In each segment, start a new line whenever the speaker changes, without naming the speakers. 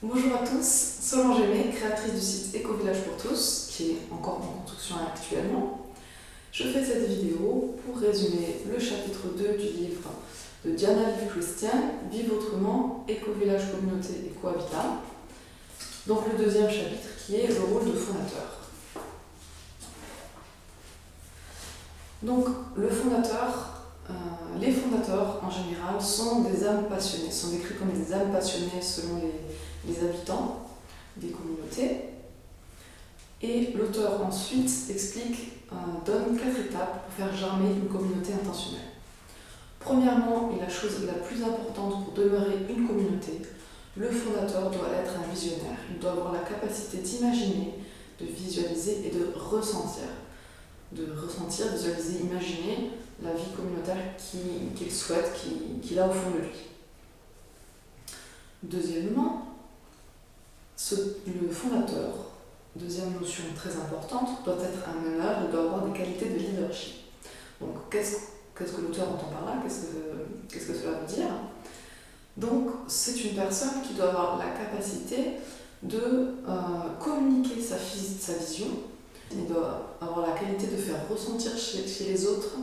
Bonjour à tous, Solange Aimé, créatrice du site Éco-Village pour tous, qui est encore en construction actuellement. Je fais cette vidéo pour résumer le chapitre 2 du livre de Diana Liv-Christian, Vivre autrement, Éco-Village, communauté et cohabitat. Donc le deuxième chapitre qui est le rôle de fondateur. Donc les fondateurs en général sont des âmes passionnées, sont décrits comme des âmes passionnées selon les habitants des communautés. Et l'auteur ensuite donne 4 étapes pour faire germer une communauté intentionnelle. Premièrement, et la chose la plus importante pour demeurer une communauté, le fondateur doit être un visionnaire. Il doit avoir la capacité d'imaginer, de visualiser et de ressentir. Visualiser, imaginer la vie communautaire qu'il souhaite, qu'il a au fond de lui. Deuxièmement, le fondateur, deuxième notion très importante, doit être un meneur, il doit avoir des qualités de leadership. Donc, qu'est-ce que l'auteur entend par là? Qu'est-ce que cela veut dire? Donc, c'est une personne qui doit avoir la capacité de communiquer sa vision. Il doit avoir la qualité de faire ressentir chez les autres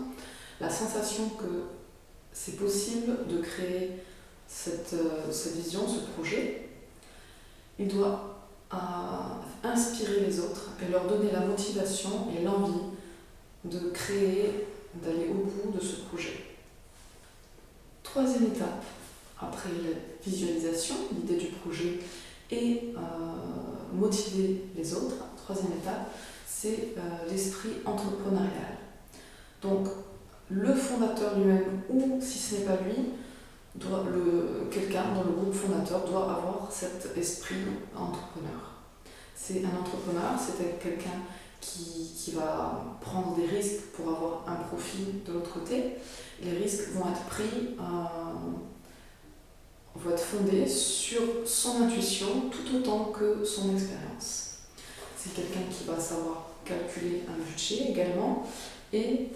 la sensation que c'est possible de créer cette vision, ce projet. Il doit inspirer les autres et leur donner la motivation et l'envie de créer, d'aller au bout de ce projet. Troisième étape, après la visualisation, l'idée du projet et motiver les autres, troisième étape, c'est l'esprit entrepreneurial. Donc, le fondateur lui-même, ou si ce n'est pas lui, quelqu'un dans le groupe fondateur doit avoir cet esprit entrepreneur. C'est un entrepreneur, c'est quelqu'un qui va prendre des risques pour avoir un profit de l'autre côté. Les risques vont être fondés sur son intuition tout autant que son expérience. C'est quelqu'un qui va savoir calculer un budget également et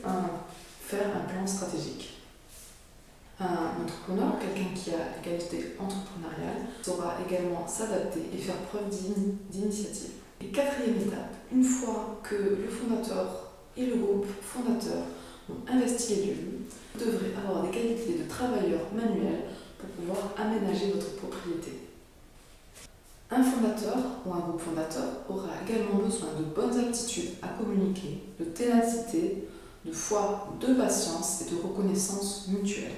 faire un plan stratégique. Un entrepreneur, quelqu'un qui a des qualités entrepreneuriales, saura également s'adapter et faire preuve d'initiative. Et quatrième étape, une fois que le fondateur et le groupe fondateur ont investi les lieux, vous devrez avoir des qualités de travailleur manuel pour pouvoir aménager votre propriété. Un fondateur ou un groupe fondateur aura également besoin de bonnes aptitudes à communiquer, de ténacité, de foi, de patience et de reconnaissance mutuelle.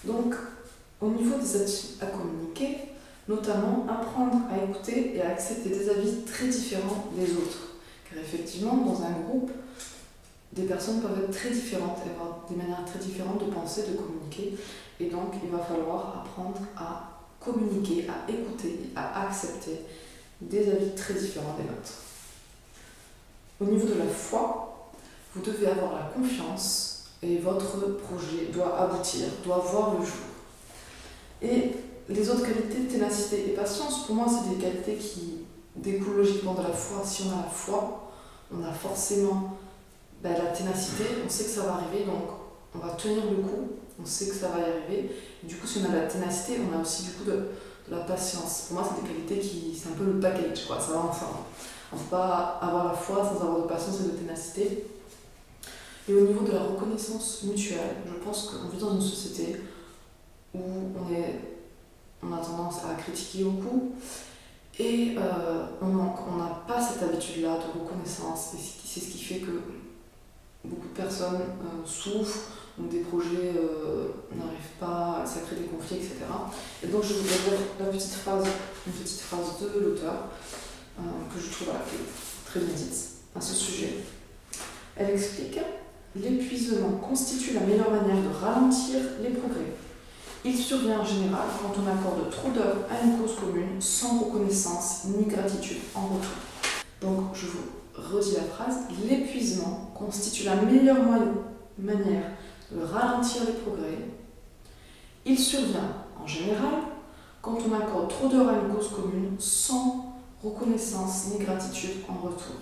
Donc, au niveau des aptitudes à communiquer, notamment apprendre à écouter et à accepter des avis très différents des autres. Car effectivement, dans un groupe, des personnes peuvent être très différentes et avoir des manières très différentes de penser, de communiquer. Et donc, il va falloir apprendre à communiquer, à écouter, à accepter des avis très différents des nôtres. Au niveau de la foi, vous devez avoir la confiance et votre projet doit aboutir, doit voir le jour. Et les autres qualités, ténacité et patience, pour moi, c'est des qualités qui découlent logiquement de la foi. Si on a la foi, on a forcément la ténacité, on sait que ça va arriver, donc on va tenir le coup, on sait que ça va y arriver. Et du coup, si on a la ténacité, on a aussi du coup de la patience. Pour moi, c'est des qualités c'est un peu le package, quoi, ça va ensemble. On ne peut pas avoir la foi sans avoir de patience et de ténacité. Et au niveau de la reconnaissance mutuelle, je pense qu'on vit dans une société où on a tendance à critiquer beaucoup et on n'a pas cette habitude-là de reconnaissance. Et c'est ce qui fait que beaucoup de personnes souffrent, ou des projets n'arrivent pas, ça crée des conflits, etc. Et donc je voudrais dire une petite phrase de l'auteur que je trouve qui est très inédite à ce sujet. Elle explique: l'épuisement constitue la meilleure manière de ralentir les progrès. Il survient en général quand on accorde trop d'heures à une cause commune sans reconnaissance ni gratitude en retour. Donc je vous redis la phrase: l'épuisement constitue la meilleure manière de ralentir les progrès. Il survient en général quand on accorde trop d'heures à une cause commune sans reconnaissance ni gratitude en retour.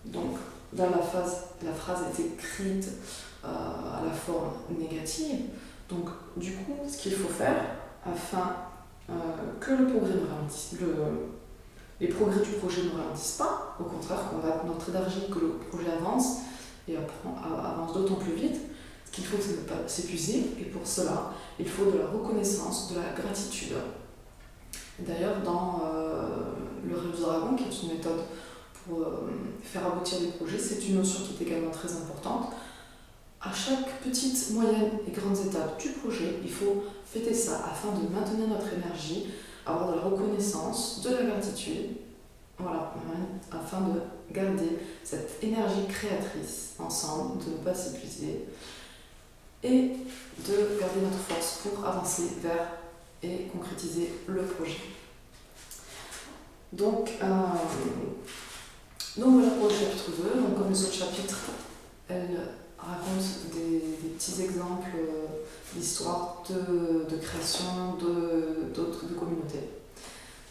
Donc là, la phrase est écrite à la forme négative. Donc du coup, ce qu'il faut faire afin que le progrès ne ralentisse, les progrès du projet ne ralentissent pas, au contraire, qu'on va notre énergie, que le projet avance et avance d'autant plus vite. Ce qu'il faut, c'est ne pas s'épuiser, et pour cela, il faut de la reconnaissance, de la gratitude. D'ailleurs, dans le rêve du dragon, qui est une méthode pour faire aboutir des projets, c'est une notion qui est également très importante. À chaque petite, moyenne et grande étape du projet, il faut fêter ça afin de maintenir notre énergie, avoir de la reconnaissance, de la gratitude, voilà, afin de garder cette énergie créatrice ensemble, de ne pas s'épuiser et de garder notre force pour avancer vers et concrétiser le projet. Donc voilà pour le chapitre 2. Donc, comme les autres chapitres, elle raconte des petits exemples d'histoires de création de communautés.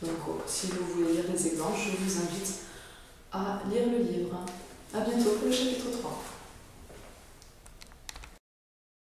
Donc si vous voulez lire des exemples, je vous invite à lire le livre. À bientôt pour le chapitre 3.